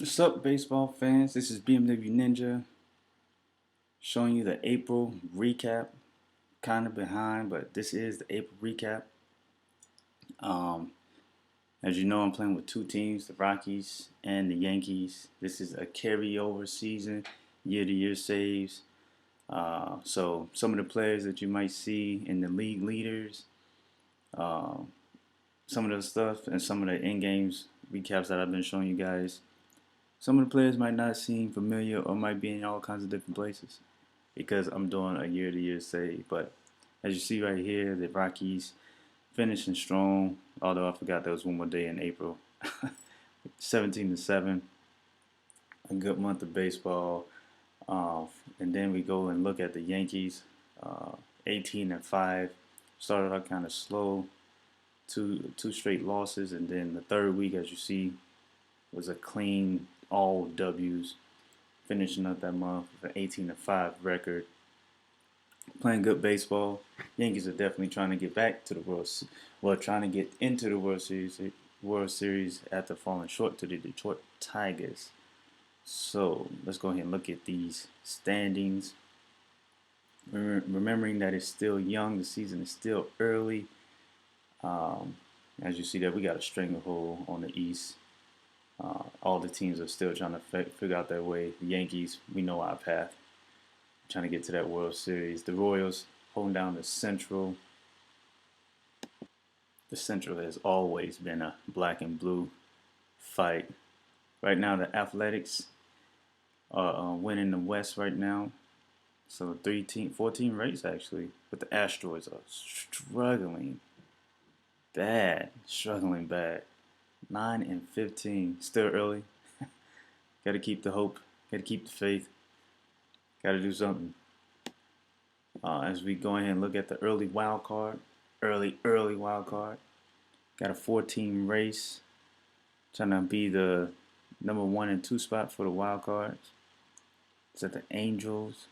What's up, baseball fans? This is BMW Ninja showing you the April recap. Kind of behind, but this is the April recap. Um, as you know, I'm playing with two teams, the Rockies and the Yankees. This is a carryover season, year-to-year saves. So some of the players that you might see in the league leaders, uh, some of the stuff, and some of the in-games recaps that I've been showing you guys. Some of the players might not seem familiar or might be in all kinds of different places because I'm doing a year-to-year save. But as you see right here, the Rockies finishing strong. Although I forgot there was one more day in April. 17-7, a good month of baseball. And then we go and look at the Yankees, 18-5. Started out kind of slow, two straight losses, and then the third week, as you see, was a clean all W's, finishing up that month with an 18-5 record. Playing good baseball. Yankees are definitely trying to get back to the trying to get into the World Series after falling short to the Detroit Tigers. So let's go ahead and look at these standings. Remembering that it's still young, the season is still early. As you see there, we got a stranglehold on the East. All the teams are still trying to figure out their way. The Yankees, we know our path. Trying to get to that World Series. The Royals holding down the Central. The Central has always been a black and blue fight. Right now, the Athletics are winning the West right now. So 14 race actually. But the Astros are struggling bad. 9-15. Still early. Got to keep the hope. Got to keep the faith. Got to do something. As we go ahead and look at the early wild card. Early wild card. Got a 14 race. Trying to be the number 1 and 2 spot for the wild cards. It's at the Angels.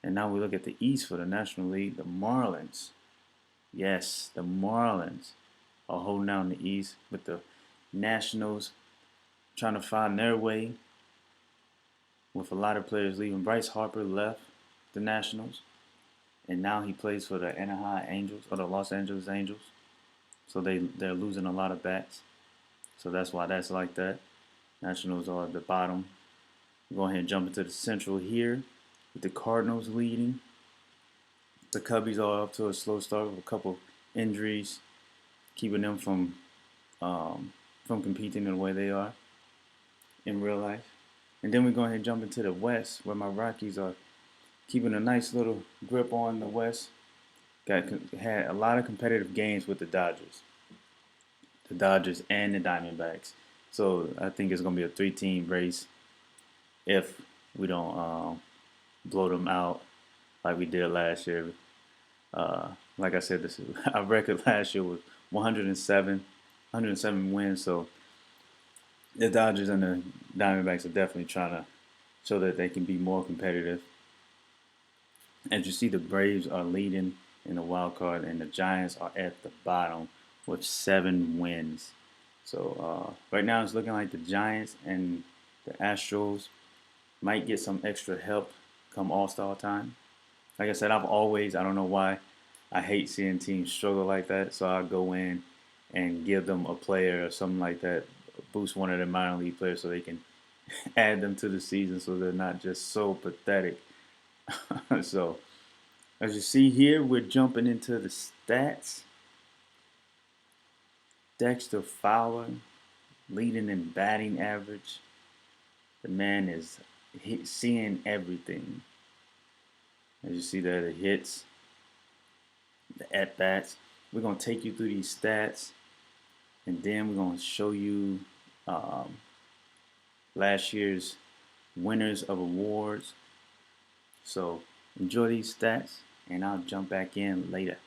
And now we look at the East for the National League. The Marlins. Yes, the Marlins are holding down the East with the Nationals trying to find their way with a lot of players leaving. Bryce Harper left the Nationals, and now he plays for the Anaheim Angels or the Los Angeles Angels. So they're losing a lot of bats. So that's why that's like that. Nationals are at the bottom. Go ahead and jump into the Central here with the Cardinals leading. The Cubbies are up to a slow start with a couple injuries, keeping them from competing in the way they are in real life. And then we go ahead and jump into the West, where my Rockies are keeping a nice little grip on the West. Had a lot of competitive games with the Dodgers and the Diamondbacks. So I think it's going to be a 3-team race if we don't blow them out like we did last year. Like I said, our record last year was 107 wins. So the Dodgers and the Diamondbacks are definitely trying to show that they can be more competitive. As you see, the Braves are leading in the wild card, and the Giants are at the bottom with 7 wins. So right now it's looking like the Giants and the Astros might get some extra help come All-Star time. Like I said, I don't know why, I hate seeing teams struggle like that. So I'll go in and give them a player or something like that, boost one of their minor league players so they can add them to the season so they're not just so pathetic. So as you see here, we're jumping into the stats. Dexter Fowler leading in batting average. The man is seeing everything. As you see there, the hits, the at-bats. We're going to take you through these stats, and then we're going to show you last year's winners of awards. So enjoy these stats, and I'll jump back in later.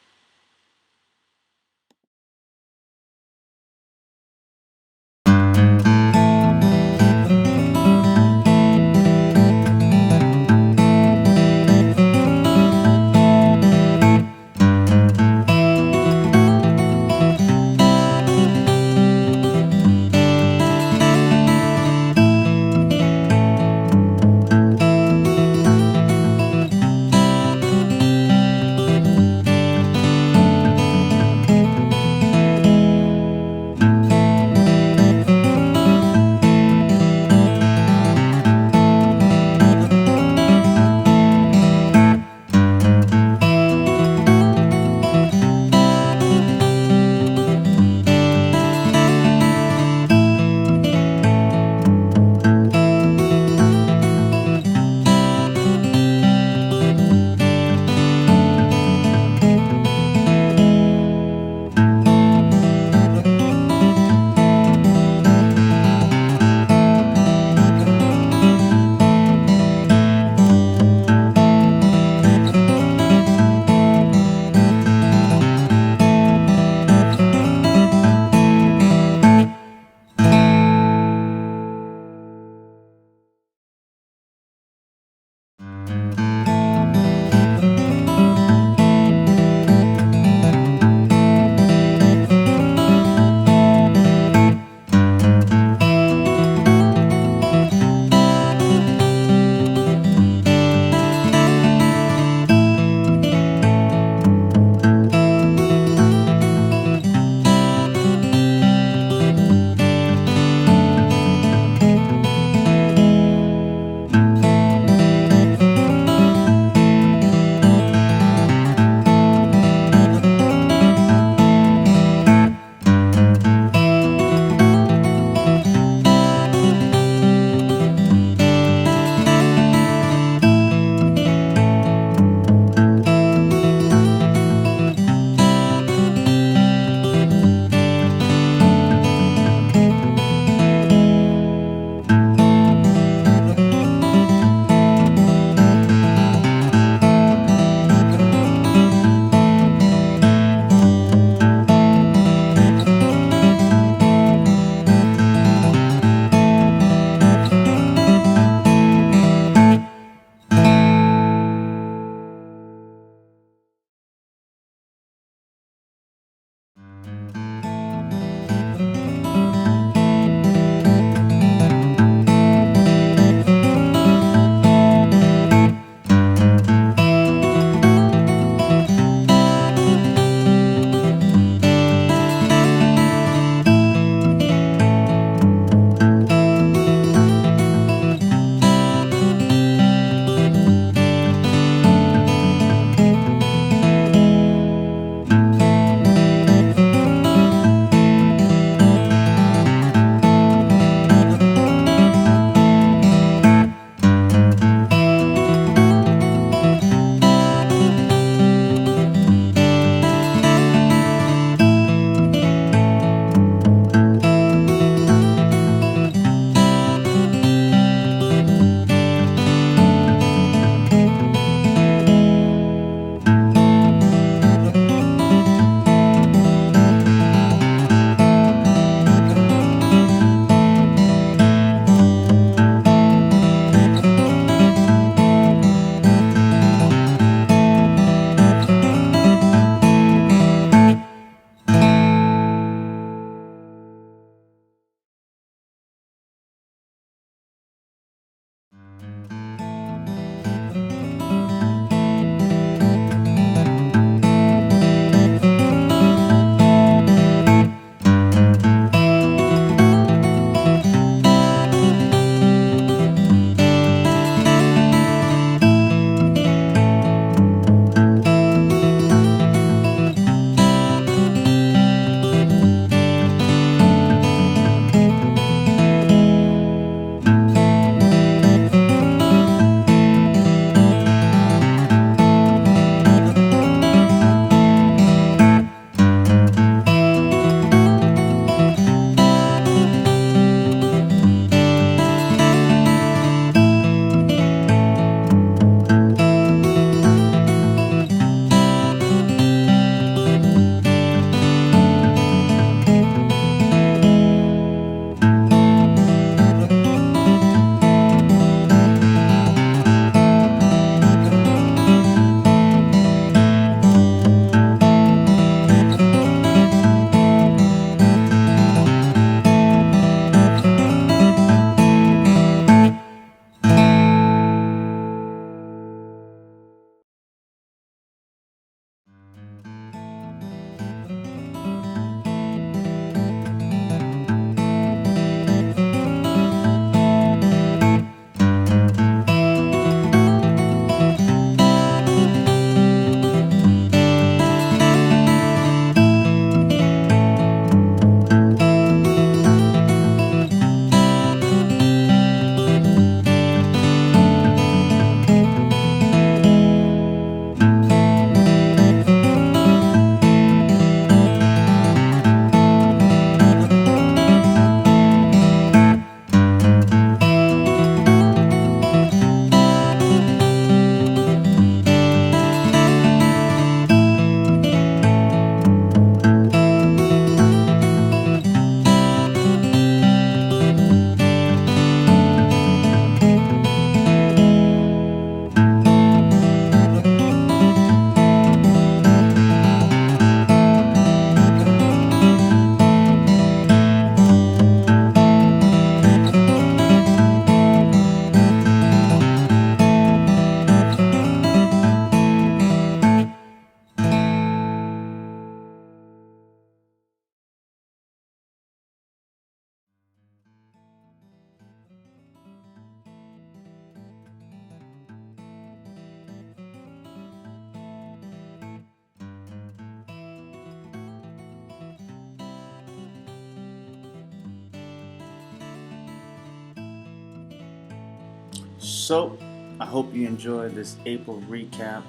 So, I hope you enjoyed this April recap.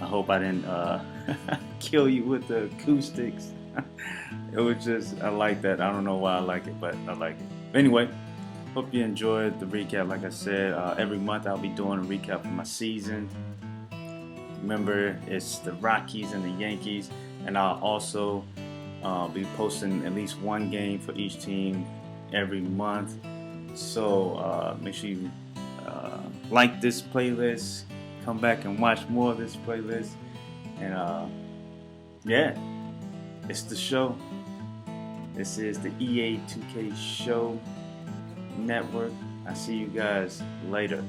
I hope I didn't kill you with the acoustics. It was just, I like that. I don't know why I like it, but I like it. Anyway, hope you enjoyed the recap. Like I said, every month I'll be doing a recap of my season. Remember, it's the Rockies and the Yankees, and I'll also be posting at least one game for each team every month. So make sure you like this playlist, come back and watch more of this playlist, and yeah, it's the show. This is the EA2K show network. I see you guys later.